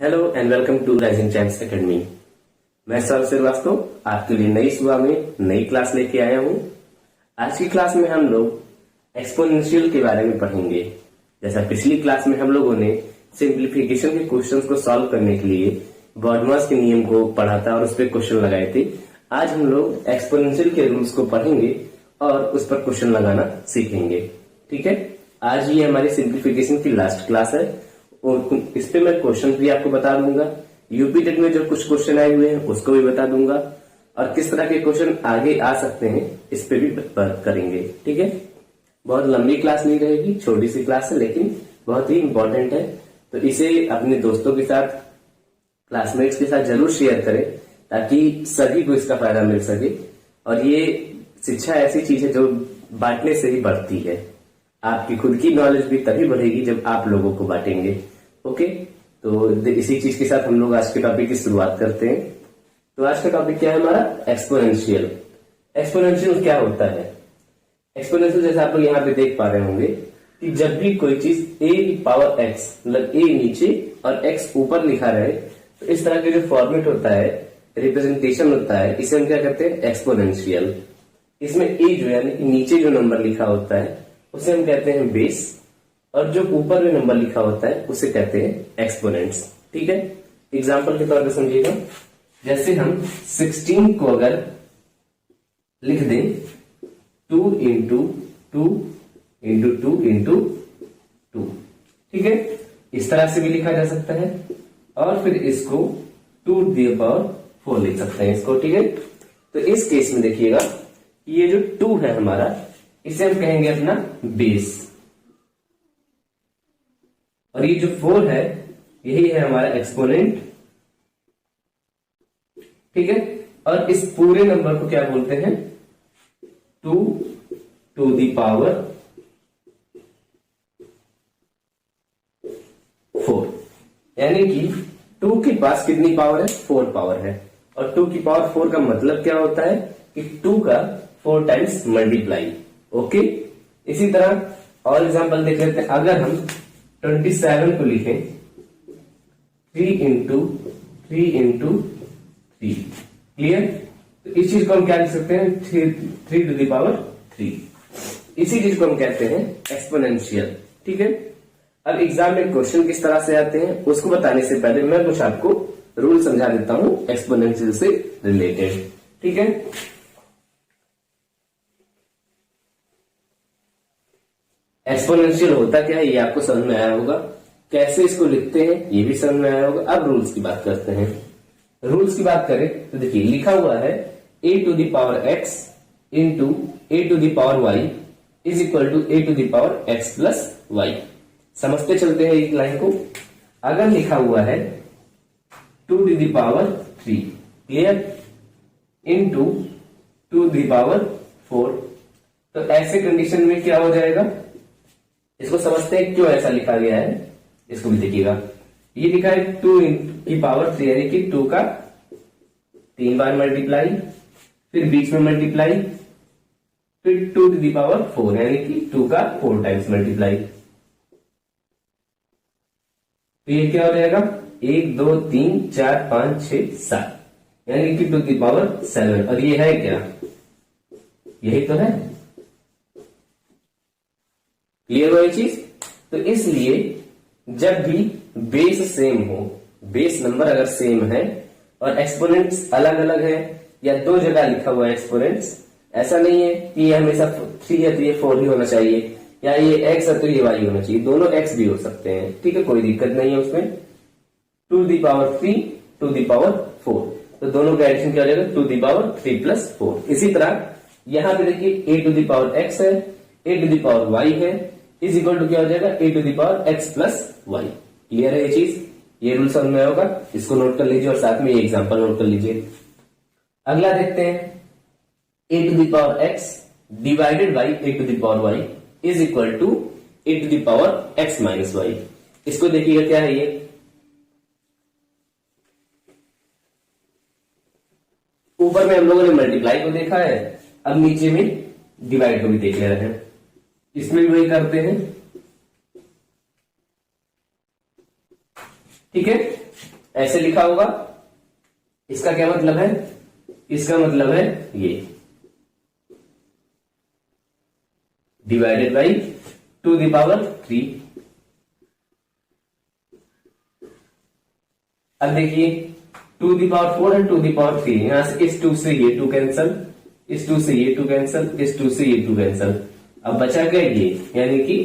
Hello and welcome to rising champs academy. मैं सौरभ श्रीवास्तव आपके लिए नई सुबह में नई क्लास लेके आया हूँ। आज की क्लास में हम लोग एक्सपोनेंशियल के बारे में पढ़ेंगे। जैसा पिछली क्लास में हम लोगों ने सिंप्लीफिकेशन के क्वेश्चंस को सॉल्व करने के लिए बॉडमास के नियम को पढ़ा था और उस पर क्वेश्चन लगाए थे। आज हम लोग एक्सपोनेंशियल के रूल्स को पढ़ेंगे और उस पर क्वेश्चन लगाना सीखेंगे। ठीक है, आज ये हमारी सिंप्लीफिकेशन की लास्ट क्लास है और इस पे मैं क्वेश्चन भी आपको बता दूंगा। यूपी टेट में जो कुछ क्वेश्चन आए हुए हैं उसको भी बता दूंगा और किस तरह के क्वेश्चन आगे आ सकते हैं इस पे भी बात करेंगे। ठीक है, बहुत लंबी क्लास नहीं रहेगी, छोटी सी क्लास है लेकिन बहुत ही इंपॉर्टेंट है। तो इसे अपने दोस्तों के साथ, क्लासमेट्स के साथ जरूर शेयर करें ताकि सभी को इसका फायदा मिल सके। और ये शिक्षा ऐसी चीज है जो बांटने से ही बढ़ती है। आपकी खुद की नॉलेज भी तभी बढ़ेगी जब आप लोगों को बांटेंगे। ओके, तो इसी चीज के साथ हम लोग आज के टॉपिक की शुरुआत करते हैं। तो आज का टॉपिक क्या है हमारा? एक्सपोनेंशियल। एक्सपोनेंशियल क्या होता है? एक्सपोनेंशियल जैसे आप लोग यहाँ पे देख पा रहे होंगे कि जब भी कोई चीज a की पावर x, मतलब a नीचे और x ऊपर लिखा रहे, तो इस तरह के जो फॉर्मेट होता है, रिप्रेजेंटेशन होता है, इसे हम क्या कहते हैं? एक्सपोनेंशियल। इसमें a जो यानी कि नीचे जो नंबर लिखा होता है उसे हम कहते हैं बेस, और जो ऊपर में नंबर लिखा होता है उसे कहते हैं एक्सपोनेंट्स। ठीक है, एग्जांपल के तौर पे समझिएगा। जैसे हम 16 को अगर लिख दें 2 इंटू 2 इंटू 2 इंटू 2, ठीक है, इस तरह से भी लिखा जा सकता है। और फिर इसको 2 टू द पावर 4 लिख सकते हैं इसको। ठीक है, तो इस केस में देखिएगा ये जो 2 है हमारा, इसे हम कहेंगे अपना बेस, और ये जो 4 है यही है हमारा एक्सपोनेंट। ठीक है, और इस पूरे नंबर को क्या बोलते हैं? 2 टू द पावर 4, यानी कि 2 के पास कितनी पावर है? 4 पावर है। और 2 की पावर 4 का मतलब क्या होता है कि 2 का 4 टाइम्स मल्टीप्लाई। ओके, इसी तरह और एग्जांपल देख लेते हैं। अगर हम 27 को लिखें 3 इंटू 3 इंटू 3, क्लियर? तो इस चीज को हम क्या लिख सकते हैं? 3 टू द पावर 3। इसी चीज को हम कहते हैं एक्सपोनेंशियल। ठीक है, अब एग्जाम में क्वेश्चन किस तरह से आते हैं उसको बताने से पहले मैं कुछ आपको रूल समझा देता हूं एक्सपोनेंशियल से रिलेटेड। ठीक है, एक्सपोनेंशियल होता क्या है ये आपको समझ में आया होगा, कैसे इसको लिखते हैं ये भी समझ में आया होगा। अब रूल्स की बात करते हैं। रूल्स की बात करें तो देखिए लिखा हुआ है a to the power x into a to the power y is equal to a to the power x plus y। समझते चलते हैं एक लाइन को। अगर लिखा हुआ है 2 to the power 3, clear, into 2 to the power 4, तो ऐसे कंडीशन में क्या हो जाएगा? इसको समझते हैं क्यों ऐसा लिखा गया है, इसको भी देखिएगा। ये लिखा है 2 की पावर 3, यानी कि 2 का 3 बार मल्टीप्लाई, फिर बीच में मल्टीप्लाई, फिर 2 टू द पावर 4 यानी कि 2 का 4 टाइम्स मल्टीप्लाई। तो ये क्या हो जाएगा? 1 2 3 4 5 6 7, यानी कि 2 की पावर 7। और ये है क्या? यही तो है। क्लियर हो ये चीज? तो इसलिए जब भी बेस सेम हो, बेस नंबर अगर सेम है और एक्सपोनेंट्स अलग अलग है या 2 जगह लिखा हुआ है एक्सपोनेंट्स, ऐसा नहीं है कि ये हमेशा 3 है तो ये 4 ही होना चाहिए, या ये x है तो ये y होना चाहिए। दोनों x भी हो सकते हैं। ठीक है, कोई दिक्कत नहीं है उसमें। 2 दी पावर 3 2 दी पावर 4, तो दोनों का एडिशन क्या हो जाएगा? 2 दी पावर 3 प्लस 4। इसी तरह यहां पे देखिए a to the power x है, a to the power y है, इज इक्वल टू क्या हो जाएगा? a to the power x plus y। Clear है ये चीज? ये रूल समझ में होगा, इसको नोट कर लीजिए और साथ में ये एग्जांपल नोट कर लीजिए। अगला देखते हैं, a to the power x divided by a to the power y is equal to a to the power x minus y। इसको देखिएगा क्या है ये? ऊपर में हम लोगों ने मल्टीप्लाई को देखा है, अब नीचे में डिवाइड को भी देख ले रहे हैं। इसमें भी वही करते हैं, ठीक है, ऐसे लिखा होगा। इसका क्या मतलब है? इसका मतलब है ये डिवाइडेड बाई 2⁻3। अब देखिए 2⁴ और 2⁴, यहां से इस 2 से ये 2 कैंसल, इस 2 से ये 2 कैंसल, इस 2 से ये 2 कैंसल। अब बचा क्या ये, यानी कि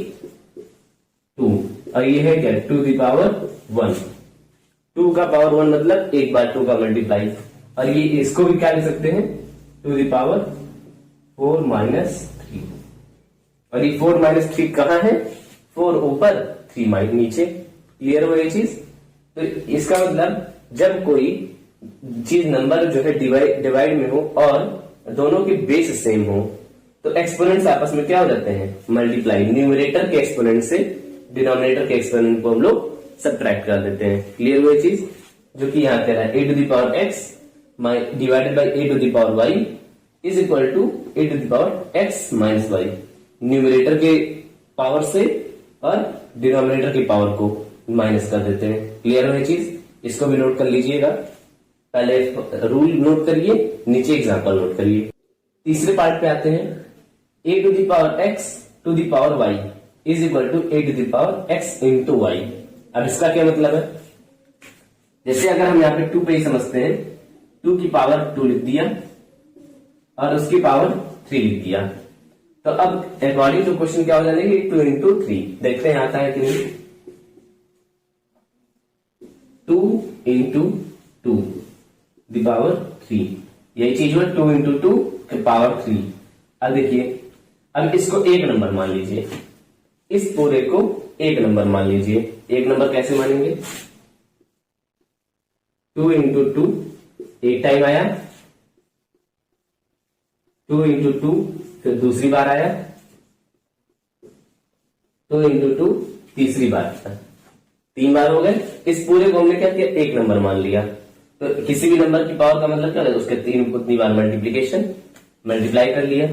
2, और ये है क्या 2⁻1। 2 का पावर 1 मतलब 1 बार 2 का मल्टीप्लाई, और ये इसको भी क्या लिख सकते हैं 2⁻4 - 3। और ये 4 - 3 कहां है? 4 ऊपर 3 नीचे। क्लियर हो ये चीज? तो इसका मतलब जब कोई चीज नंबर जो है डिवाइड में हो और दोनों के बेस सेम हो तो एक्सपोनेंट्स आपस में क्या हो जाते हैं? मल्टीप्लाई। न्यूमरेटर के एक्सपोनेंट से डिनोमिनेटर के एक्सपोनेंट को हम लोग सब्ट्रैक्ट कर देते हैं। क्लियर हुई चीज? जो कि यहाँ कह रहा है a⁴x divided by a⁴y is equal to a⁴x - y। Numerator के पावर से और डिनोमिनेटर की पावर को माइनस कर देते हैं। क्लियर हुई चीज? इसको भी नोट कर लीजिएगा। पहले रूल नोट करिए, नीचे एग्जांपल नोट करिए। तीसरे पार्ट पे आते हैं। a⁴x⁴y is equal to a⁴x × y। अब इसका क्या मतलब है? जैसे अगर हम यहाँ पे 2 पे ही समझते हैं, 2 की पावर 2 लिख दिया और उसकी पावर 3 लिख दिया, तो अब अकॉर्डिंग टू क्वेश्चन क्या हो जाएगी 2 × 3। देखते हैं आता है कि नहीं। 2 × 2 दी पावर 3, यही चीज हुआ 2 × 2 की पावर 3। अब देखिए, अब इसको एक नंबर मान लीजिए, इस पूरे को एक नंबर मान लीजिए। एक नंबर कैसे मानेंगे? 2 × 2 एक टाइम आया, 2 × 2 फिर दूसरी बार आया, 2 × 2 तीसरी बार, 3 बार हो गए। इस पूरे को हमने क्या किया? एक नंबर मान लिया। तो किसी भी नंबर की पावर का मतलब क्या है? उसके 3 उतनी बार मल्टीप्लीकेशन, मल्टीप्लाई कर लिया।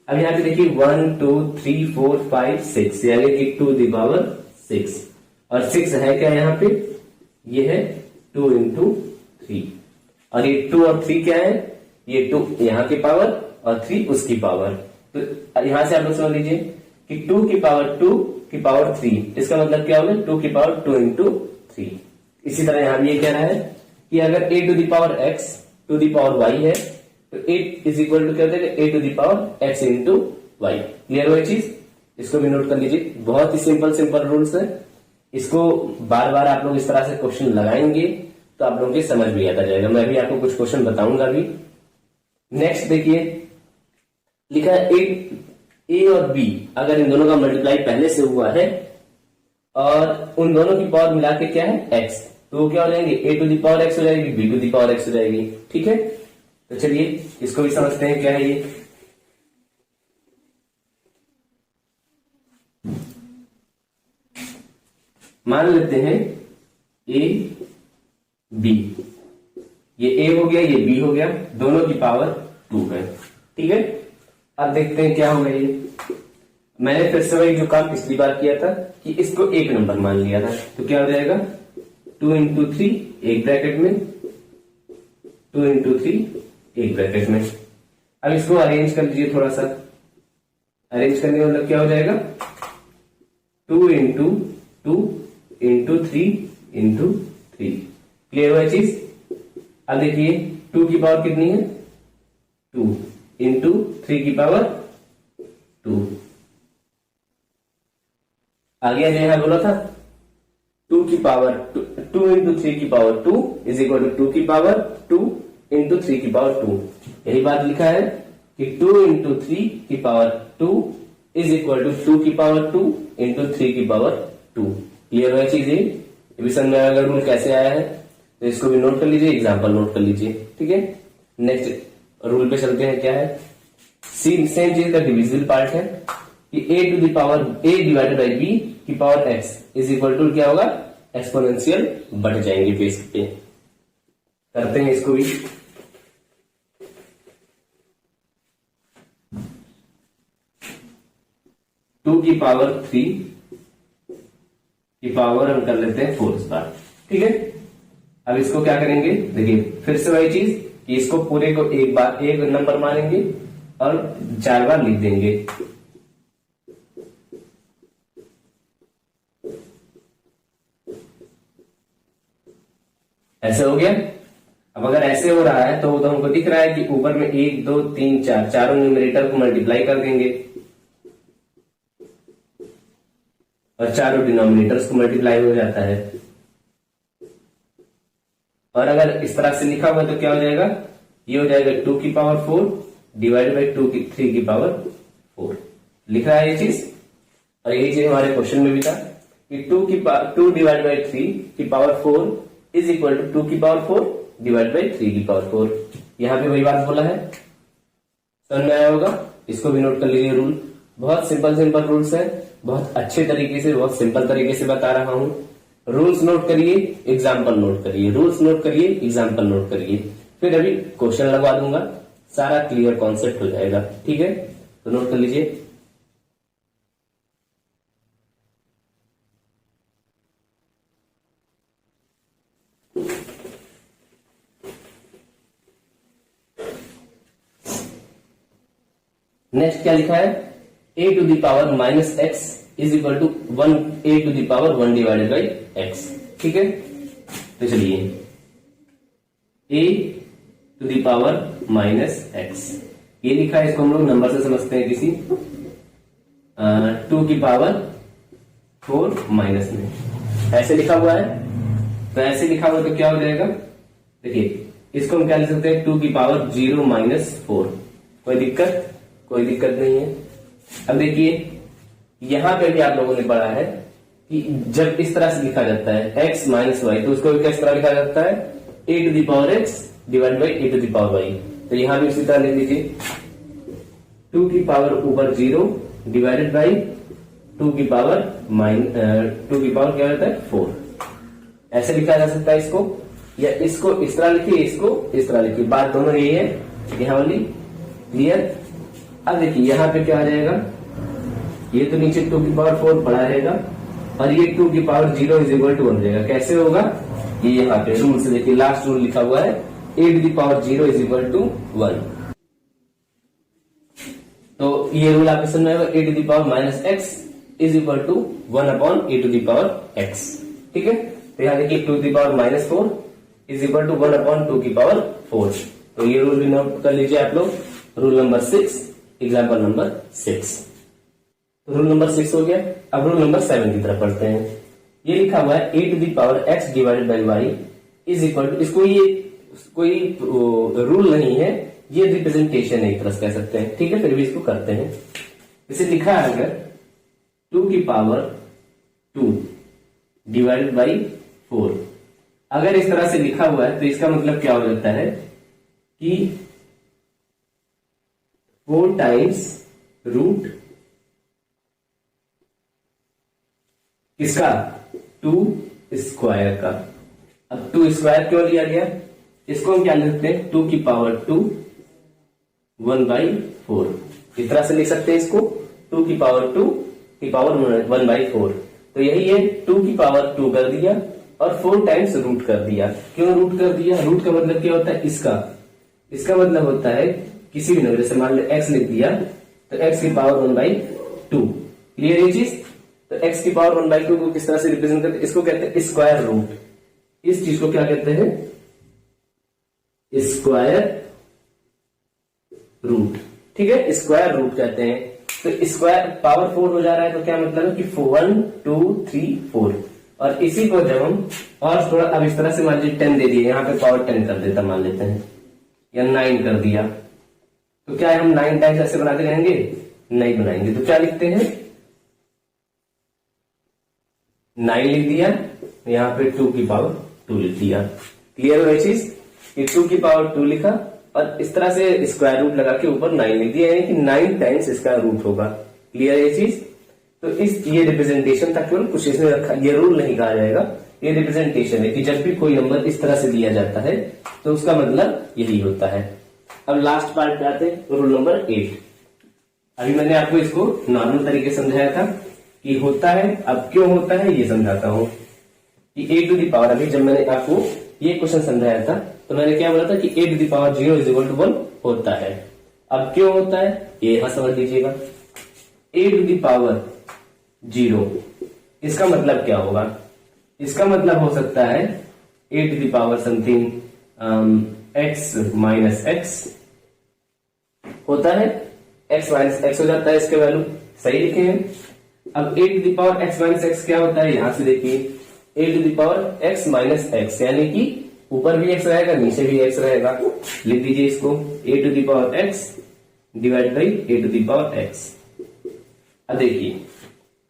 अब यहाँ पे देखिए 1 2 3 4 5 6 यानी कि 2⁻6, और 6 है क्या यहाँ पे? ये है 2 × 3, और ये 2 और 3 क्या है? ये 2 यहाँ की पावर और 3 उसकी पावर। तो यहां से आप लोग समझ लीजिए कि 2 की पावर 2 की पावर 3, इसका मतलब क्या होगा? 2 की पावर 2 × 3। इसी तरह यहां भी ये कह रहा है कि अगर a⁴x y है तो 8 इज इक्वल टू क्या होता है? a⁴x × y। क्लियर हुआ चीज? इसको भी नोट कर लीजिए। बहुत ही सिंपल रूल्स है। इसको बार बार आप लोग इस तरह से क्वेश्चन लगाएंगे तो आप लोगों की समझ भी आता जाएगा। मैं भी आपको कुछ क्वेश्चन बताऊंगा भी। नेक्स्ट देखिए, लिखा है ए और बी, अगर इन दोनों का मल्टीप्लाई पहले से हुआ है और उन दोनों की पावर मिला के क्या है? x, तो वो क्या हो जाएंगे? a⁴x हो जाएगी, b⁴x हो जाएगी। ठीक है, तो चलिए इसको भी समझते हैं क्या है ये। मान लेते हैं a b, ये a हो गया, ये b हो गया, दोनों की पावर 2 है। ठीक है, अब देखते हैं क्या होगा ये। मैंने फिर से वही जो काम पिछली बार किया था कि इसको एक नंबर मान लिया था, तो क्या हो जाएगा? 2 × 3 एक ब्रैकेट में, 2 × 3 एक ब्रैकेट में। अब इसको अरेंज कर लीजिए थोड़ा सा। अरेंज करने का मतलब क्या हो जाएगा? 2 × 2 × 3 × 3। क्लियर हुआ चीज? अब देखिए 2 की पावर कितनी है? 2 × 3 की पावर 2। आगे जो है बोला था 2 की पावर 2 × 3 की पावर 2 इज इक्वल टू 2 की पावर 2 × 3 की पावर 2। यही बात लिखा है कि 2 × 3 की पावर 2 इज इक्वल टू 2 की पावर 2 × 3 की पावर 2। क्लियर है चीज? ये भी समझ में आएगा रूल कैसे आया है, तो इसको भी नोट कर लीजिए, एग्जाम्पल नोट कर लीजिए। ठीक है, नेक्स्ट रूल पे चलते हैं। क्या है? सेम चीज का डिविजिबल पार्ट है कि a डिवाइडेड बाई b की power x is equal to क्या होगा? एक्सपोनेंशियल बढ़ जाएंगे बेस पे। करते हैं इसको भी। टू की पावर 3 की पावर हम कर लेते हैं 4 इस बार। ठीक है। अब इसको क्या करेंगे, देखिए फिर से वही चीज कि इसको पूरे को एक बार एक नंबर मानेंगे और 4 बार लिख देंगे। ऐसे हो गया। अब अगर ऐसे हो रहा है तो हमको दिख रहा है कि ऊपर में 1 2 3 4 चारों न्यूमरेटर को मल्टीप्लाई कर देंगे और चारों डिनोमिनेटर्स को मल्टीप्लाई हो जाता है। और अगर इस तरह से लिखा हुआ तो क्या हो जाएगा, ये हो जाएगा 2 की पावर 4 डिवाइड बाई 3 की पावर 4 लिख रहा है ये चीज। और यही चीज हमारे क्वेश्चन में भी था कि 2 डिवाइड बाई 3 की पावर 4 इज इक्वल टू 2 की पावर 4 डिवाइड बाई 3 की पावर 4। यहाँ पे वही बात बोला है, समझ में आया होगा। इसको भी नोट कर लीजिए। रूल बहुत सिंपल रूल्स है, बहुत अच्छे तरीके से, बहुत सिंपल तरीके से बता रहा हूं। रूल्स नोट करिए, एग्जाम्पल नोट करिए, रूल्स नोट करिए, एग्जाम्पल नोट करिए, फिर अभी क्वेश्चन लगवा दूंगा, सारा क्लियर कॉन्सेप्ट हो जाएगा। ठीक है, तो नोट कर लीजिए। नेक्स्ट क्या लिखा है, a to the power minus x is equal to 1 a to the power 1 divided by x. ठीक है, तो चलिए a to the power minus x ये लिखा है, इसको हम लोग नंबर से समझते हैं किसी 2 की पावर 4 माइनस में ऐसे लिखा हुआ है। तो ऐसे लिखा हुआ तो क्या हो जाएगा, देखिए इसको हम क्या लिख सकते हैं 2 की पावर 0 माइनस 4। कोई दिक्कत नहीं है। अब देखिए यहां पे भी आप लोगों ने पढ़ा है कि जब इस तरह से लिखा जाता है x माइनस वाई तो उसको किस तरह लिखा जाता है a to the power x divide by a to the power y। तो यहां भी उसी तरह लिख लीजिए 2 की पावर ऊपर 0 डिवाइडेड बाई 2 की पावर क्या होता है 4। ऐसे लिखा जा सकता है इसको, या इसको इस तरह लिखिए, इसको इस तरह लिखिए, बात दोनों यही है यहां वाली। क्लियर। अब देखिए यहां पे क्या आ जाएगा, ये तो नीचे 2 की पावर 4 पड़ा रहेगा और ये 2 की पावर 0 इज इक्वल टू 1 रहेगा। कैसे होगा, ये यहाँ पे रूल से देखिए, लास्ट रूल लिखा हुआ है a to the power 0 is equal to 1। तो ये रूल आपको समझ में आएगा, a to the power minus x is equal to 1 upon a to the power x। ठीक है, तो यहाँ देखिए 2 to the power minus 4 is equal to 1 upon 2 की पावर 4। तो ये रूल भी नोट कर लीजिए आप लोग, rule number 6, example number 6। Rule number 6 हो गया। अब रूल नंबर 7 की तरफ पढ़ते हैं। ये लिखा हुआ है a to the power x divided by y is equal to, इसको ये कोई रूल नहीं है, ये रिप्रेजेंटेशन है एक तरह से कह सकते हैं। ठीक है, फिर भी इसको करते हैं। इसे लिखा है अगर 2 की पावर 2 डिवाइडेड बाई 4, अगर इस तरह से लिखा हुआ है तो इसका मतलब क्या हो जाता है कि 4 टाइम्स रूट किसका 2 स्क्वायर का। अब 2 स्क्वायर क्यों लिया गया, इसको हम क्या लिखते हैं 2 की पावर 2 1 बाई 4, इस तरह से लिख सकते हैं इसको 2 की पावर 2 की पावर 1 बाई 4। तो यही है 2 की पावर 2 कर दिया और 4 टाइम्स रूट कर दिया। क्यों रूट कर दिया, रूट का मतलब क्या होता है, इसका मतलब होता है किसी भी नंबर से मान लो x लिख दिया तो x की पावर 1 बाई 2। क्लियर ये चीज। तो x की पावर 1 बाई 2 को किस तरह से रिप्रेजेंट करते हैं, इसको कहते हैं स्क्वायर रूट। इस चीज को क्या कहते हैं, स्क्वायर रूट। ठीक है, स्क्वायर रूट कहते हैं। तो स्क्वायर पावर 4 हो जा रहा है तो क्या मतलब है कि 1 2 3 4। और इसी को जब हम और थोड़ा अब इस तरह से मान लीजिए 10 दे दिए, यहाँ पे पावर 10 कर देता मान लेते हैं, या 9 कर दिया, तो क्या हम 9 टाइम्स ऐसे बनाते रहेंगे, नहीं बनाएंगे। तो क्या लिखते हैं 9 लिख दिया, यहाँ पे 2 की पावर 2 लिख दिया। क्लियर है चीज कि 2 की पावर 2 लिखा और इस तरह से स्क्वायर रूट लगा के ऊपर 9 लिख दिया, यानी कि 9 टाइम्स इसका रूट होगा। क्लियर है ये चीज। तो ये रिप्रेजेंटेशन था, केवल कुछ इसमें रखा, ये रूल नहीं कहा जाएगा, ये रिप्रेजेंटेशन है कि जब भी कोई नंबर इस तरह से दिया जाता है तो उसका मतलब यही होता है। अब लास्ट पार्ट पे आते हैं, रूल नंबर 8। अभी मैंने आपको इसको नॉर्मल तरीके से समझाया था कि होता है, अब क्यों होता है ये समझाता हूं कि a टू द पावर, अभी जब मैंने आपको ये क्वेश्चन समझाया था तो मैंने क्या बोला था कि a to the power 0 is equal to 1 होता है। अब क्यों होता है ये यहां समझ लीजिएगा। a टू द पावर 0, इसका मतलब क्या होगा? इसका मतलब हो सकता है a to the power something x minus x होता है, x माइनस x हो जाता है, इसके वैल्यू सही लिखे हैं। अब a to the power x minus x क्या होता है? यहां से देखिए a to the power x minus x, यानी कि ऊपर भी x रहेगा नीचे भी x रहेगा। लिख दीजिए इसको a to the power x divide by a to the power x। अब देखिए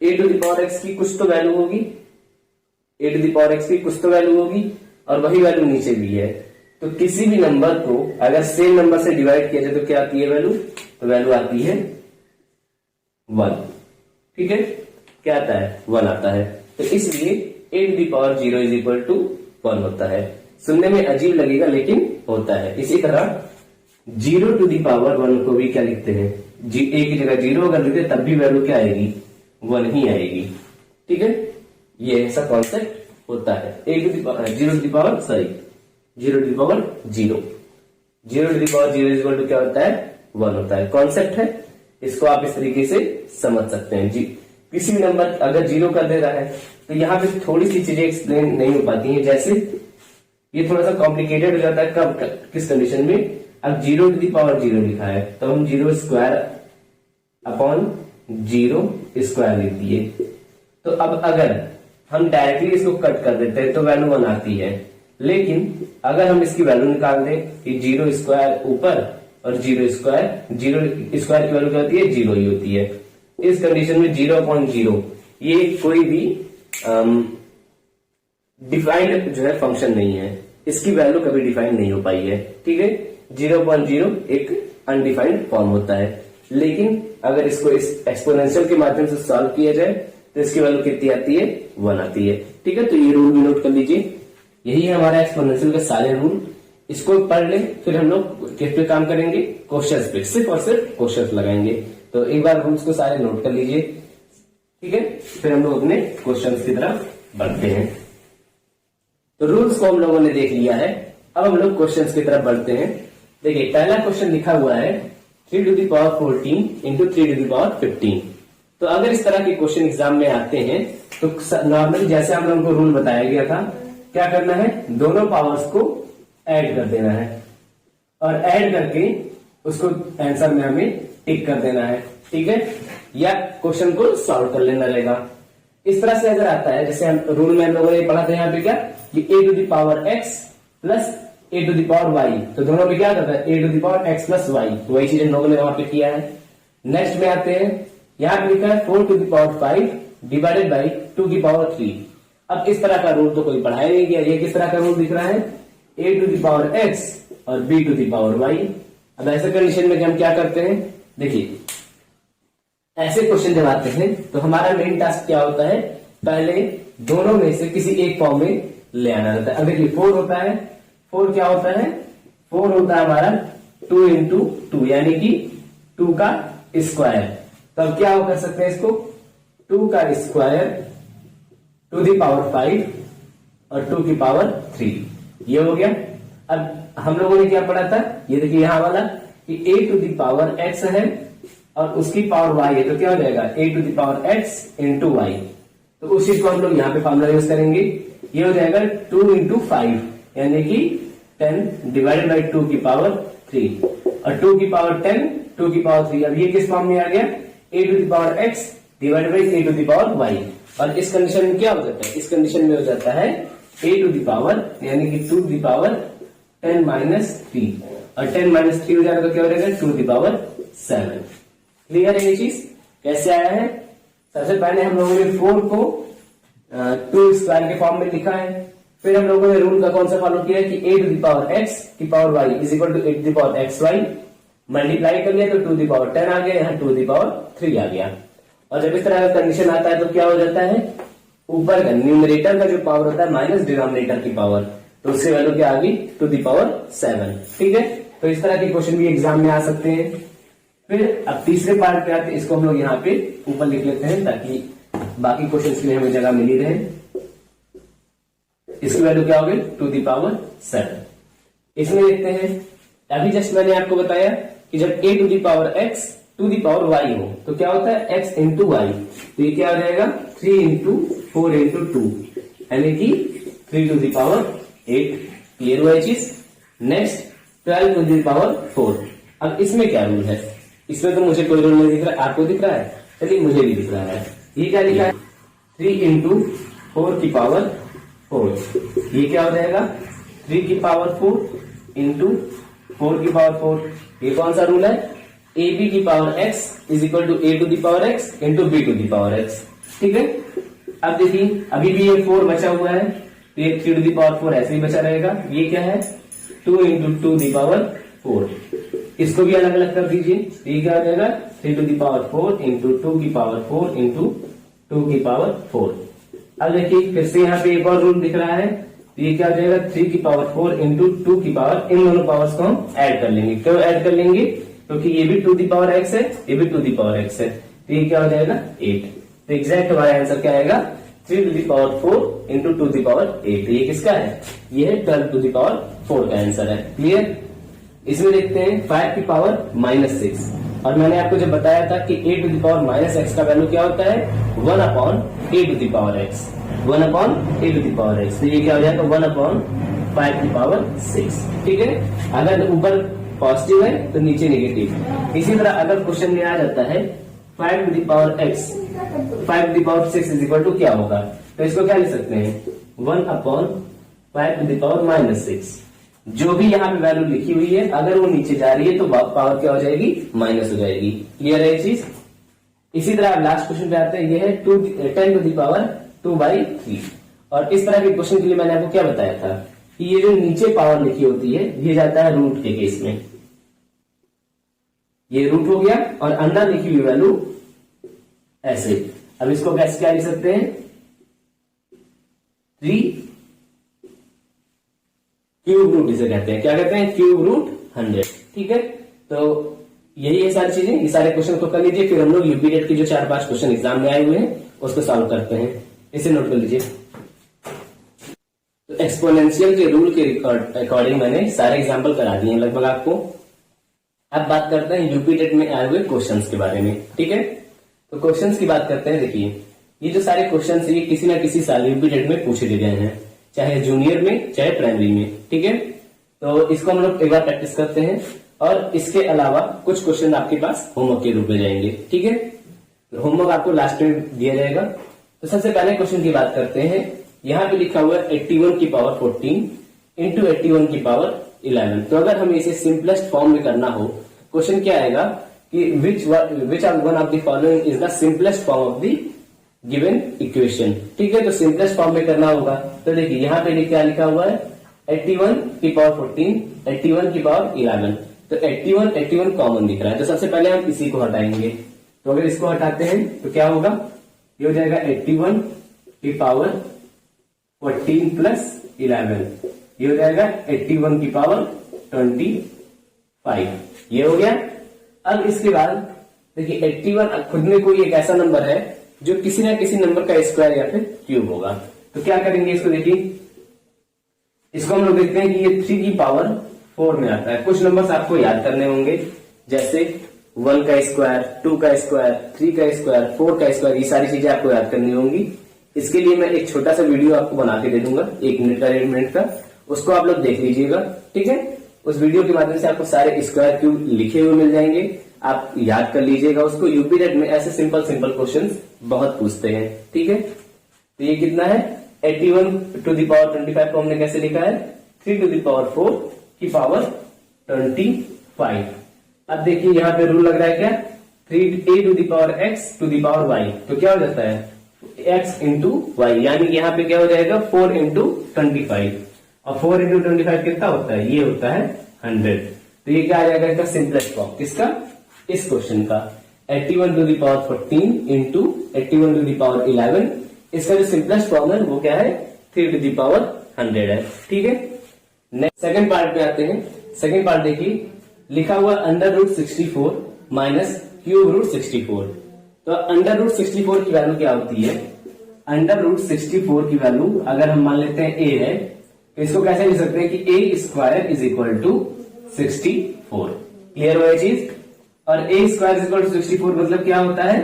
a to the power x की कुछ तो वैल्यू होगी, a to the power x की कुछ तो वैल्यू होगी और वही वैल्यू नीचे भी है। तो किसी भी नंबर को अगर सेम नंबर से डिवाइड किया जाए तो क्या आती है वैल्यू? तो वैल्यू आती है 1। ठीक है, क्या आता है? 1 आता है। तो इसलिए a to the power 0 is equal to 1 होता है। सुनने में अजीब लगेगा लेकिन होता है। इसी तरह 0 टू द पावर 1 को भी क्या लिखते हैं? a की जगह 0 अगर लिखते तब भी वैल्यू क्या आएगी? 1 ही आएगी। ठीक है, ये ऐसा कॉन्सेप्ट होता है। a to the power 0 to the power 0 to the power 0 to the power 0 is equal to क्या होता है? 1 होता है। कॉन्सेप्ट है, इसको आप इस तरीके से समझ सकते हैं जी। किसी भी नंबर अगर 0 कर दे रहा है तो यहाँ पे थोड़ी सी चीजें एक्सप्लेन नहीं हो पाती हैं, जैसे ये थोड़ा सा कॉम्प्लिकेटेड हो जाता है। कब? किस कंडीशन में? अब 0 टू द पावर 0 लिखा है तो हम 0 स्क्वायर अपॉन 0 स्क्वायर लिख दिए। तो अब अगर हम डायरेक्टली इसको कट कर देते हैं तो वैल्यू 1 आती है, लेकिन अगर हम इसकी वैल्यू निकाल दें कि 0 स्क्वायर ऊपर और 0 स्क्वायर की वैल्यू क्या होती है? 0 ही होती है। इस कंडीशन में 0.0 ये कोई भी डिफाइंड जो है फंक्शन नहीं है, इसकी वैल्यू कभी डिफाइंड नहीं हो पाई है। ठीक है, 0.0 एक अनडिफाइंड फॉर्म होता है। लेकिन अगर इसको इस एक्सपोनेंशियल के माध्यम से सॉल्व किया जाए तो इसकी वैल्यू कितनी आती है? 1 आती है। ठीक है, तो ये रूल भी नोट कर लीजिए। यही है हमारा एक्सपोनेंशियल के सारे रूल। इसको पढ़ ले, फिर हम लोग किस पे काम करेंगे? क्वेश्चंस पे, सिर्फ और सिर्फ क्वेश्चंस लगाएंगे। तो एक बार रूल्स को सारे नोट कर लीजिए। ठीक है, फिर हम लोग अपने क्वेश्चंस की तरफ बढ़ते हैं। तो रूल्स को हम लोगों ने देख लिया है, अब हम लोग क्वेश्चंस की तरफ बढ़ते हैं। देखिए पहला क्वेश्चन लिखा हुआ है 3 to the power 14 into 3 to the power 15। तो अगर इस तरह के क्वेश्चन एग्जाम में आते हैं तो नॉर्मली जैसे हम लोगों को रूल बताया गया था, क्या करना है? दोनों पावर्स को ऐड कर देना है और ऐड करके उसको आंसर में हमें टिक कर देना है। ठीक है, या क्वेश्चन को सॉल्व कर लेना रहेगा। इस तरह से अगर आता है, जैसे हम रूल में हम लोगों ने पढ़ा था यहाँ पे क्या कि a to the power x plus a to the power y, तो दोनों में क्या करता है? a to the power x plus y, वही चीज हम लोगों ने वहां पे किया है। नेक्स्ट में आते हैं, यहाँ पे लिखा है 4 to the power 5 divided by 2 की पावर 3। अब इस तरह का रूल तो कोई पढ़ाया नहीं गया। ये किस तरह का रूल दिख रहा है? a to the power x और b to the power y। अब ऐसे कंडीशन में हम क्या करते हैं? देखिए ऐसे क्वेश्चन जब आते हैं तो हमारा मेन टास्क क्या होता है? पहले दोनों में से किसी एक फॉर्म में ले आना रहता है। अब देखिए 4 होता है, 4 क्या होता है? 4 होता है हमारा 2 इंटू 2 यानी कि 2 का स्क्वायर। तो अब क्या कर सकते हैं इसको? 2 का स्क्वायर टू द पावर 5 और 2 की पावर 3, ये हो गया। अब हम लोगों ने क्या पढ़ा था? ये देखिए यहां वाला कि a to the power x है और उसकी पावर y है, तो क्या हो जाएगा? a to the power x into y. तो उस चीज को हम लोग यहाँ पे फॉर्मूला यूज करेंगे। ये हो जाएगा 2 इंटू 5 यानी कि 10 डिवाइडेड बाई 2 की पावर 3 और 2 की पावर 10 2 की पावर 3। अब ये किस फॉर्म में आ गया? a to the power x divided by a to the power y। और इस कंडीशन में क्या हो जाता है? इस कंडीशन में हो जाता है a टू द पावर यानी कि 2 टू द पावर 10 माइनस 3 और 10 माइनस 3 हो जाएगा तो क्या हो जाएगा? 2 टू द पावर 7। क्लियर है ये चीज? कैसे आया है? सबसे पहले हम लोगों ने 4 को 2 स्क्वायर के फॉर्म में लिखा है, फिर हम लोगों ने रूल का कौन सा फॉलो किया कि a to the power x की power y is equal to a to the power x y, multiply कर लिया तो 2 टू द पावर 10 आ गया, यहाँ 2 टू द पावर 3 आ गया। और जब इस तरह का कंडीशन आता है तो क्या हो जाता है? ऊपर का न्यूमरेटर का जो पावर होता है माइनस डिनोमिनेटर की पावर, तो उससे वैल्यू क्या आ गई? 2 टू द पावर 7। ठीक है, तो इस तरह के क्वेश्चन भी एग्जाम में आ सकते हैं। फिर अब तीसरे पार्ट पे आते हैं, इसको हम लोग यहाँ पे ऊपर लिख लेते हैं ताकि बाकी क्वेश्चन के लिए हमें जगह मिली रहे। इसकी वैल्यू क्या होगी 2^7। इसमें देखते हैं, अभी जस्ट मैंने आपको बताया कि जब a to the power x to the power y हो तो क्या होता है x इंटू वाई, तो ये क्या हो जाएगा 3 इंटू 4 इंटू 2 यानी कि 3 टू दी पावर 8। क्लियर हुआ ये चीज। Next 12 to the power 4। अब इसमें क्या रूल है, इसमें तो मुझे कोई रूल नहीं दिख रहा, आपको दिख रहा है, चलिए मुझे भी दिख रहा है। ये क्या लिखा है 3 इंटू 4 की पावर 4, ये क्या हो जाएगा 3 की पावर 4 इंटू 4 की पावर 4। ये कौन सा रूल है, ए बी की power x is equal to a to the power x into b to the power x। ठीक है, अब देखिए अभी भी ये 4 बचा हुआ है, तो ये 3 टू दी पावर 4 ऐसे ही बचा रहेगा। ये क्या है 2 इंटू 2 दी पावर 4, इसको भी अलग अलग कर दीजिए। ये क्या हो जाएगा 3 टू दी पावर 4 इंटू 2 की पावर 4 इंटू 2 की पावर 4। अब देखिए फिर से यहाँ पे एक और रूल दिख रहा है, तो ये क्या हो जाएगा 3 की पावर 4 इंटू 2 की पावर, इन दोनों पावर्स को हम ऐड कर लेंगे। क्यों ऐड कर लेंगे, क्योंकि ये भी 2 दी पावर x है, ये भी 2 दी पावर x है, तो ये क्या हो जाएगा 8। तो एग्जैक्ट हमारा आंसर क्या आएगा 3 to the power 4 into 2 the power 8। तो ये किसका है, ये है 12 टू दी पावर 4 का आंसर है। क्लियर। इसमें देखते हैं 5 की पावर -6, और मैंने आपको जब बताया था कि a to the power -x का वैल्यू क्या होता है 1 upon a to the power x, 1 upon a to the power x। तो ये क्या हो जाएगा 1 अपॉन 5 की पावर 6। ठीक है, अगर ऊपर पॉजिटिव है तो नीचे नेगेटिव। इसी तरह अगर क्वेश्चन में आ जाता है 5 to the power x, 5 to the power 6 is equal to क्या होगा, तो इसको क्या लिख सकते हैं 1 अपॉन 5 टू दी पावर -6। जो भी यहाँ पे वैल्यू लिखी हुई है अगर वो नीचे जा रही है तो पावर क्या हो जाएगी माइनस हो जाएगी। क्लियर है ये चीज। इसी तरह लास्ट क्वेश्चन पे आते हैं, ये है 10 टू दी पावर 2/3। और इस तरह के क्वेश्चन के लिए मैंने आपको क्या बताया था कि ये जो नीचे पावर लिखी होती है ये जाता है रूट के केस में, ये रूट हो गया, और अंदर लिखी हुई वैल्यू ऐसे। अब इसको कैसे क्या लिख सकते हैं 3 क्यूब रूट इसे कहते हैं, क्या कहते हैं क्यूब रूट 100। ठीक है, तो यही है सारी चीजें। ये सारे क्वेश्चन को कर लीजिए, फिर हम लोग यूपी टेट के जो 4-5 क्वेश्चन एग्जाम में आए हुए हैं उसको सॉल्व करते हैं। इसे नोट कर लीजिए। तो एक्सपोनेंशियल के रूल के अकॉर्डिंग मैंने सारे एग्जाम्पल करा दिए हैं लगभग आपको। अब बात करते हैं यूपी टेट में आए हुए क्वेश्चंस के बारे में। ठीक है, तो क्वेश्चंस की बात करते हैं। देखिए ये जो सारे क्वेश्चंस है ये किसी ना किसी साल यूपी टेट में पूछे गए हैं, चाहे जूनियर में चाहे प्राइमरी में। ठीक है, तो इसको हम लोग एक बार प्रैक्टिस करते हैं, और इसके अलावा कुछ क्वेश्चन आपके पास होमवर्क के रूप में जाएंगे। ठीक है, होमवर्क आपको लास्ट में दिया जाएगा। तो सबसे पहले क्वेश्चन की बात करते हैं। यहाँ पे लिखा हुआ है 81 की पावर 14 इंटू 81 की पावर 11। तो अगर हमें इसे सिंपलेस्ट फॉर्म में करना हो, क्वेश्चन क्या आएगा कि which are one of the following is the simplest form of the given equation. ठीक है, तो सिंपलेस्ट फॉर्म में करना होगा। तो देखिए यहाँ पे क्या लिखा हुआ है 81 की पावर 14 81 की पावर 11। तो 81 कॉमन दिख रहा है, तो सबसे पहले हम इसी को हटाएंगे। तो अगर इसको हटाते हैं तो क्या होगा, ये हो जाएगा 81 की पावर 14 प्लस 11, ये हो जाएगा 81 की पावर 25। ये हो गया। अब इसके बाद देखिए 81 खुद में कोई एक ऐसा नंबर है जो किसी ना किसी नंबर का स्क्वायर या फिर क्यूब होगा। तो क्या करेंगे इसको, देखिए इसको हम लोग देखते हैं कि ये 3 की पावर 4 में आता है। कुछ नंबर्स आपको याद करने होंगे, जैसे 1 का स्क्वायर, 2 का स्क्वायर, 3 का स्क्वायर, 4 का स्क्वायर, ये सारी चीजें आपको याद करनी होंगी। इसके लिए मैं एक छोटा सा वीडियो आपको बना के दे दूंगा, 1 मिनट का 1 मिनट का, उसको आप लोग देख लीजिएगा। ठीक है, उस वीडियो के माध्यम से आपको सारे स्क्वायर क्यूब लिखे हुए मिल जाएंगे, आप याद कर लीजिएगा उसको। यूपी टेट में ऐसे सिंपल क्वेश्चंस बहुत पूछते हैं। ठीक है, तो ये कितना है 81 टू दी पावर 25 को हमने कैसे लिखा है 3 टू दी पावर 4 की पावर 25। अब देखिए यहाँ पे रूल लग रहा है क्या 3a to the power x to the power y। तो क्या हो जाता है x इंटू वाई, यानी यहाँ पे क्या हो जाएगा 4 इंटू 25, और 4 इंटू 25 कितना होता है, ये होता है 100। तो ये क्या आ जाएगा इसका सिंपलेस्ट फॉर्म, किसका, इस क्वेश्चन का 81 to the power 14 into 81 to the power 11। इसका जो सिंपलेस्ट फॉर्म है वो क्या है 3 टू दी पावर 100 है। ठीक है, नेक्स्ट सेकंड पार्ट पे आते हैं। सेकंड पार्ट देखिए लिखा हुआ √64 माइनस क्यूब रूट 64। तो √64 की वैल्यू क्या होती है, √64 की वैल्यू अगर हम मान लेते हैं a है, तो इसको कैसे लिख सकते हैं कि a square is equal to 64। Clear हो ये चीज? और a square is equal to 64 मतलब क्या होता है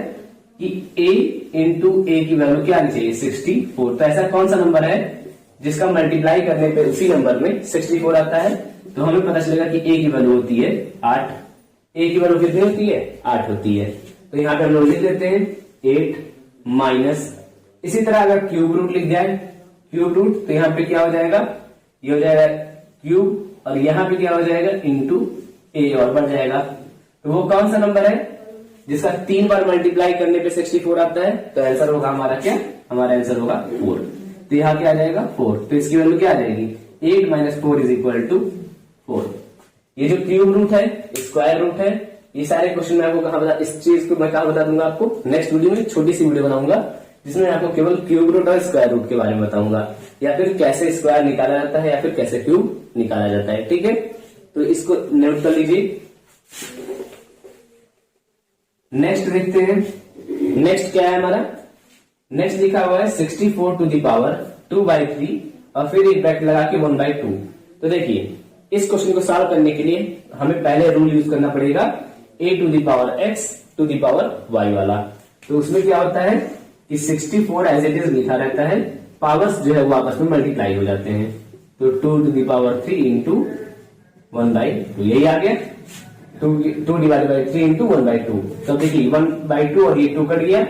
कि a इंटू a की वैल्यू क्या आनी चाहिए 64। तो ऐसा कौन सा नंबर है जिसका मल्टीप्लाई करने पे उसी नंबर में 64 आता है? तो हमें पता चलेगा कि a की वैल्यू होती है 8। a की वैल्यू कितनी होती है? 8 होती है। तो यहाँ पे हम लोग लिख लेते हैं 8 माइनस, इसी तरह अगर क्यूब रूट लिख जाए, क्यूब रूट, तो यहाँ पे क्या हो जाएगा, ये हो जाएगा क्यूब, और यहाँ पे क्या हो जाएगा इंटू a और बढ़ जाएगा। तो वो कौन सा नंबर है जिसका 3 बार मल्टीप्लाई करने पे 64 आता है? तो आंसर होगा हमारा क्या? हमारा आंसर होगा 4। तो यहाँ क्या आ जाएगा 4। तो इसकी वैल्यू क्या आ जाएगी? 8 माइनस 4 इज इक्वल टू 4। ये जो क्यूब रूट है, स्क्वायर रूट है, ये सारे क्वेश्चन मैं आपको कहा बता, इस चीज को मैं कहा बता दूंगा आपको नेक्स्ट वीडियो में। छोटी सी वीडियो बनाऊंगा जिसमें आपको केवल क्यूब रूट और स्क्वायर रूट के बारे में बताऊंगा, या फिर कैसे स्क्वायर निकाला जाता है या फिर कैसे क्यूब निकाला जाता है। ठीक है, तो इसको नोट कर लीजिए। नेक्स्ट देखते हैं, नेक्स्ट क्या है हमारा? नेक्स्ट लिखा हुआ है 64 टू दी पावर 2/3 और फिर एक ब्रैकेट लगा के 1/2। तो देखिए इस क्वेश्चन को सॉल्व करने के लिए हमें पहले रूल यूज करना पड़ेगा a to the power x to the power y वाला। तो उसमें क्या होता है कि 64 एज इट इज लिखा रहता है, पावर्स जो है वो आपस में मल्टीप्लाई हो जाते हैं। तो 2 टू दी पावर 3 इंटू 1/2, यही आ गया 2 डिवाइड बाई 3 इंटू 1/2। तो देखिए 1/2 और ये 2 कट गया,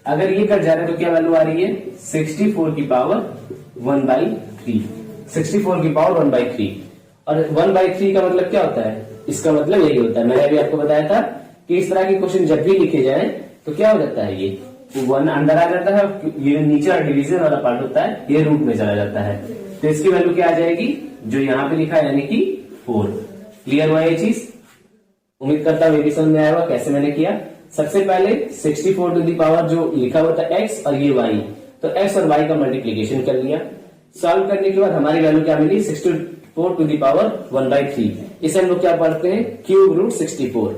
अगर ये कट जा रहा है तो क्या वैल्यू आ रही है 64 की पावर 1/3, 64 की पावर 1/3। और 1/3 का मतलब क्या होता है? इसका मतलब यही होता है, मैंने अभी आपको बताया था कि इस तरह के क्वेश्चन जब भी लिखे जाए तो क्या हो जाता है, ये 1 अंदर आ जाता है, ये नीचे डिवीजन वाला पार्ट होता है ये रूट में चला जाता है। तो इसकी वैल्यू क्या आ जाएगी जो यहाँ पे लिखा है यानी कि 4। क्लियर हुआ ये चीज? उम्मीद करता हूँ ये भी समझ में आया होगा कैसे मैंने किया। सबसे पहले 64 टू दी पावर जो लिखा हुआ था x और ये y, तो x और y का मल्टीप्लीकेशन कर लिया। सॉल्व करने के बाद हमारी वैल्यू क्या मिली 64 टू दी पावर 1/3। इसे हम लोग क्या पढ़ते हैं क्यूब रूट 64।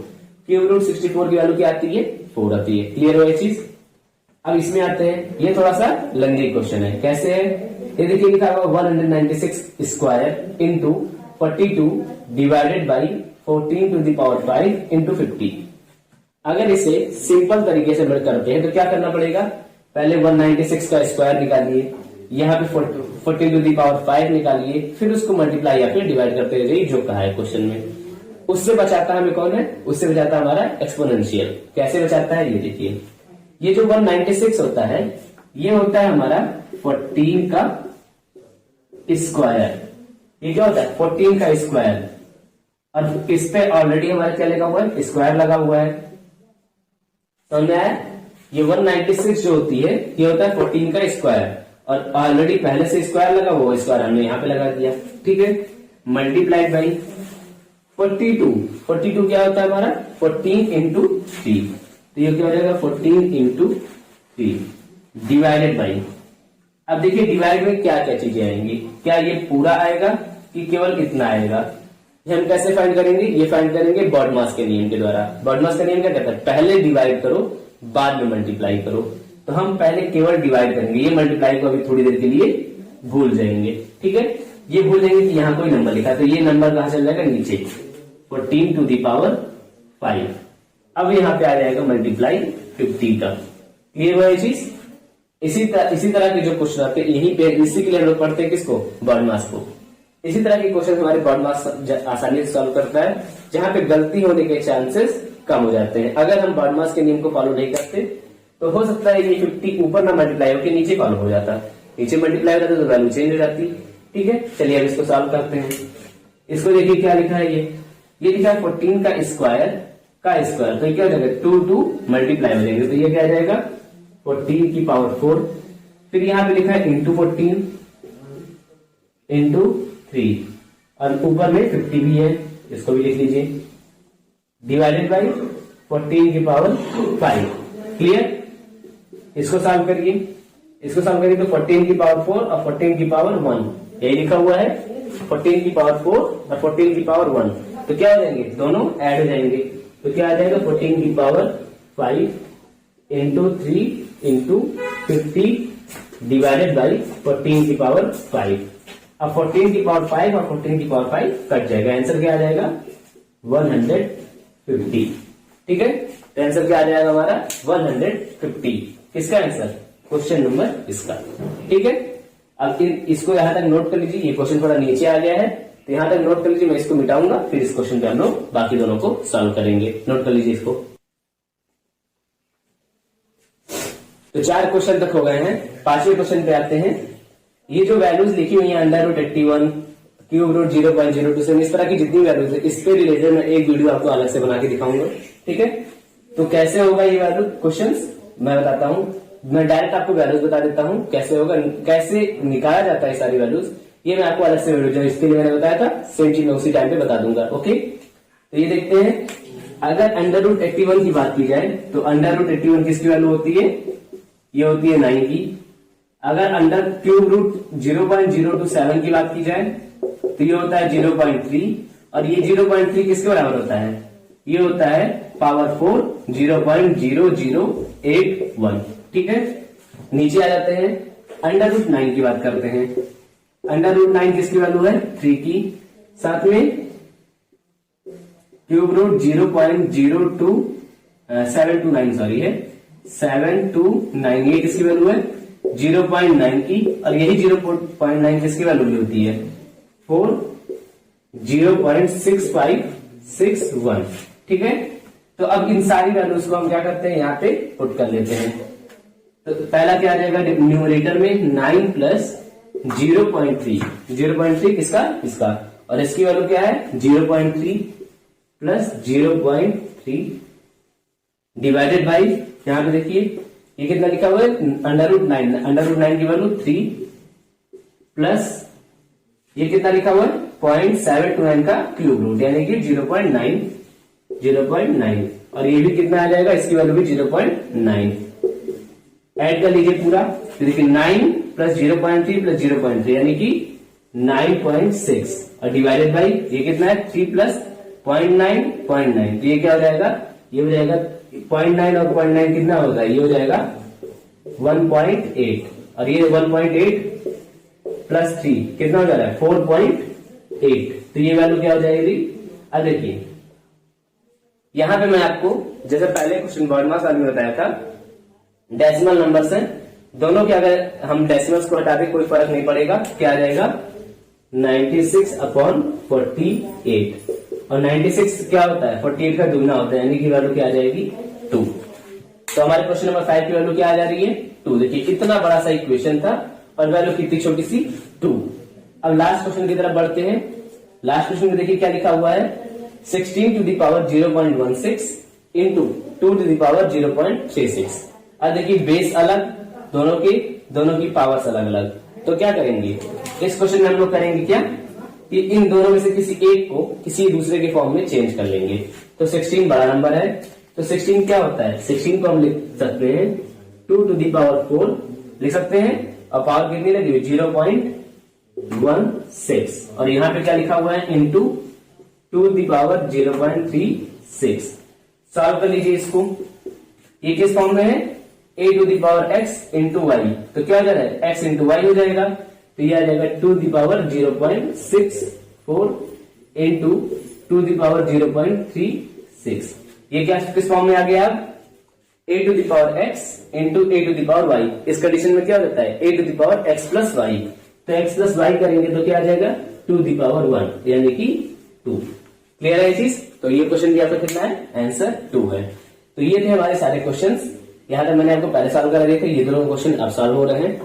क्यूब रूट 64 की वैल्यू क्या आती है 4 आती है। क्लियर हो ये चीज? अब इसमें आते हैं, ये थोड़ा सा लंबी क्वेश्चन है। कैसे है ये देखिए, लिखा हुआ 196 square into 42 divided by 14 to the power 5 into 50। अगर इसे सिंपल तरीके से हम करते हैं तो क्या करना पड़ेगा, पहले 196 का स्क्वायर निकालिए, यहाँ पे 14 टू दी पावर 5 निकालिए, फिर उसको मल्टीप्लाई या फिर डिवाइड करते रहिए जो कहा है क्वेश्चन में। उससे बचाता हमें कौन है? उससे बचाता हमारा एक्सपोनेंशियल। कैसे बचाता है ये देखिए, ये जो 196 होता है ये होता है हमारा 14 का स्क्वायर। ये क्या होता है 14 का स्क्वायर, और इस पे ऑलरेडी हमारा क्या लगा हुआ है स्क्वायर लगा हुआ है। समझ में आया? ये 196 जो होती है ये होता है 14 का स्क्वायर, और ऑलरेडी पहले से स्क्वायर लगा हुआ स्क्वायर हमने यहाँ पे लगा दिया। ठीक है, मल्टीप्लाइड बाई 42। 42 क्या होता है हमारा 14 इंटू 3, तो ये क्या हो जाएगा 14 इंटू 3 डिवाइडेड बाई। अब देखिए डिवाइड में क्या क्या चीजें आएंगी, क्या ये पूरा आएगा कि केवल इतना आएगा? हम कैसे फाइंड करेंगे? ये फाइंड करेंगे बॉडमास के नियम के द्वारा। बॉडमास का नियम क्या कहता है, पहले डिवाइड करो बाद में मल्टीप्लाई करो। तो हम पहले केवल डिवाइड करेंगे, ये मल्टीप्लाई को अभी थोड़ी देर के लिए भूल जाएंगे। ठीक है, ये भूल जाएंगे कि यहाँ कोई नंबर लिखा है, तो ये नंबर कहां चल जाएगा नीचे 14 टू दी पावर 5। अब यहाँ पे आ जाएगा मल्टीप्लाई 50 का। क्लियर हुआ ये चीज? इसी तरह के जो क्वेश्चन आते हैं यहीं पे, इसी के लिए हम लोग पढ़ते हैं किसको, बॉडमास को। इसी तरह के क्वेश्चन हमारे बॉडमास आसानी से सॉल्व करता है, जहां पे गलती होने के चांसेस कम हो जाते हैं। अगर हम बॉडमास के नियम को फॉलो नहीं करते तो हो सकता है ये 50 ऊपर ना मल्टीप्लाई होकर नीचे फॉलो हो जाता, नीचे मल्टीप्लाई हो जाता तो वैल्यू चेंज हो जाती। ठीक है, चलिए अब इसको सॉल्व करते हैं। इसको देखिए क्या लिखा है, ये लिखा है 14 का स्क्वायर का स्क्वायर, तो क्या हो जाएगा 2 मल्टीप्लाई हो जाएंगे, तो ये क्या आ जाएगा 14 की पावर 4। फिर यहाँ पे लिखा है इंटू 14 इंटू 3, और ऊपर में 50 भी है, इसको भी लिख लीजिए, डिवाइडेड बाई 14 की पावर 5। क्लियर? इसको सॉल्व करिए, इसको सॉल्व करिए तो 14 की पावर 4 और 14 की पावर 1 यही लिखा हुआ है। 14 की पावर 4 और 14 की पावर 1, तो क्या हो जाएंगे दोनों ऐड हो जाएंगे, तो क्या आ जाएगा 14 की power 5 into 3 into 50 divided by 14 की पावर 5। अब 14 की पावर 5 और 14 की पावर 5 कट जाएगा, आंसर क्या आ जाएगा 150। ठीक है, तो आंसर क्या आ जाएगा हमारा 150। किसका आंसर, क्वेश्चन नंबर इसका। ठीक है, अब इसको यहां तक नोट कर लीजिए, ये क्वेश्चन थोड़ा नीचे आ गया है तो यहां तक नोट कर लीजिए, मैं इसको मिटाऊंगा फिर इस क्वेश्चन पे हम लोग बाकी दोनों को सॉल्व करेंगे। नोट कर लीजिए इसको। तो 4 क्वेश्चन तक हो गए हैं, 5वें क्वेश्चन पे आते हैं। ये जो वैल्यूज लिखी हुई है अंडर रूट 81, क्यूब रूट 0.027, इस तरह की जितनी वैल्यूज है इस पे रिलेटेड मैं एक वीडियो आपको अलग से बना के दिखाऊंगा। ठीक है, तो कैसे होगा ये वैल्यू क्वेश्चंस मैं बताता हूं, मैं डायरेक्ट आपको वैल्यूज बता देता हूं कैसे होगा, कैसे निकाला जाता है सारी वैल्यूज, ये मैं आपको अलग से वीडियो जो इसके लिए मैंने बताया था सेम चीज मैं उसी टाइम पे बता दूंगा। ओके, तो ये देखते हैं, अगर अंडर रूट 81 की बात की जाए तो अंडर रूट 81 किसकी वैल्यू होती है, ये होती है 9 की। अगर अंडर क्यूब रूट 0.027 की बात की जाए तो ये होता है 0.3, और ये 0.3 किसके बराबर होता है, ये होता है पावर 4 0.0081। ठीक है, नीचे आ जाते हैं, अंडर रूट 9 की बात करते हैं। अंडर रूट 9 किसकी वैल्यू है 3 की, साथ में क्यूब रूट 0.02729 सॉरी है 729, ये किसकी वैल्यू है 0.9 की, और यही 0.9 किसकी वैल्यू होती है 4 0.6561। ठीक है, तो अब इन सारी वैल्यूज को हम क्या करते हैं यहाँ पे पुट कर लेते हैं। तो पहला क्या आ जाएगा न्यूमरेटर में 9 प्लस 0.3, 0.3 किसका इसका, और इसकी वैल्यू क्या है 0.3 प्लस 0.3 डिवाइडेड बाई, यहां पे देखिए ये कितना लिखा हुआ है अंडर रूट 9, अंडर रूट 9 की वैल्यू 3 प्लस ये कितना लिखा हुआ है 0.729 का क्यूब रूट यानी कि 0.9, और ये भी कितना आ जाएगा, इसकी वैल्यू भी 0.9। ऐड कर लीजिए पूरा, तो देखिए 9 प्लस 0.3 प्लस 0.3 यानी कि 9.6, और डिवाइडेड बाई ये कितना है 3 प्लस 0.9, तो ये क्या हो जाएगा, ये हो जाएगा 0.9 और 0.9 कितना होगा, ये हो जाएगा 1.8, और ये 1.8 प्लस 3 कितना हो जा रहा है 4.8, तो ये वैल्यू क्या हो जाएगी। अब देखिए यहां पे मैं आपको जैसे पहले क्वेश्चन वर्डमास वाले में बताया था, डेसिमल नंबर्स हैं दोनों के, अगर हम डेसिमल्स को हटा दे कोई फर्क नहीं पड़ेगा, क्या आ जाएगा 96/48, और 96 क्या होता है 48 का दुगना होता है यानी कि वैल्यू क्या आ जाएगी 2। तो हमारे क्वेश्चन नंबर 5 की वैल्यू क्या आ जा रही है 2। देखिए कितना बड़ा सा इक्वेशन था और वैल्यू कितनी छोटी सी 2। अब लास्ट क्वेश्चन की तरफ बढ़ते हैं। लास्ट क्वेश्चन में देखिए क्या लिखा हुआ है 16 to the power 0.16 into 2 to the power 0.36। अब देखिए बेस अलग, दोनों की पावर्स अलग अलग, तो क्या करेंगे इस क्वेश्चन में हम लोग करेंगे क्या कि इन दोनों में से किसी एक को किसी दूसरे के फॉर्म में चेंज कर लेंगे। तो 16 बड़ा नंबर है, तो 16 क्या होता है 16 को हम लिख सकते हैं 2 to the power 4 लिख सकते हैं, और पावर कितनी लगी हुई 0.16, और यहां पे क्या लिखा हुआ है into 2 to the power 0.36। Solve कर लीजिए इसको, ये किस फॉर्म में है a to the power x into y, तो क्या हो जा रहा है x into y हो जाएगा, तो ये आ जाएगा 2 to the power 0.64 into 2 to the power 0.36। ये क्या किस फॉर्म में आ गया अब a to the power x into a to the power y। इस कंडीशन में क्या हो जाता है a to the power x plus y, तो x plus y करेंगे तो क्या आ जाएगा 2 to the power 1 यानी कि 2। क्लियर है ये चीज। तो ये क्वेश्चन भी आपका कितना है आंसर 2 है। तो ये थे हमारे सारे क्वेश्चंस, यहां तक मैंने आपको पहले सॉल्व करा दिए थे, ये दोनों क्वेश्चन अब सॉल्व हो रहे हैं।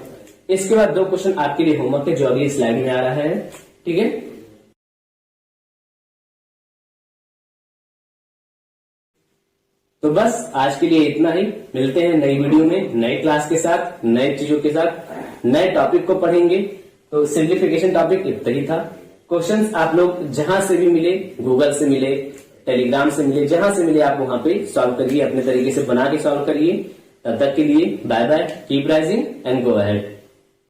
इसके बाद 2 क्वेश्चन आपके लिए होमवर्क है जो अभी स्लाइड में आ रहा है, ठीक है। तो बस आज के लिए इतना ही, मिलते हैं नई वीडियो में नई क्लास के साथ, नई चीजों के साथ, नए टॉपिक को पढ़ेंगे। तो सिंप्लीफिकेशन टॉपिक इतना ही था। क्वेश्चंस आप लोग जहां से भी मिले, गूगल से मिले, टेलीग्राम से मिले, जहां से मिले आप वहां पे सॉल्व करिए, अपने तरीके से बना के सॉल्व करिए। तब तक के लिए bye bye, keep rising and go ahead.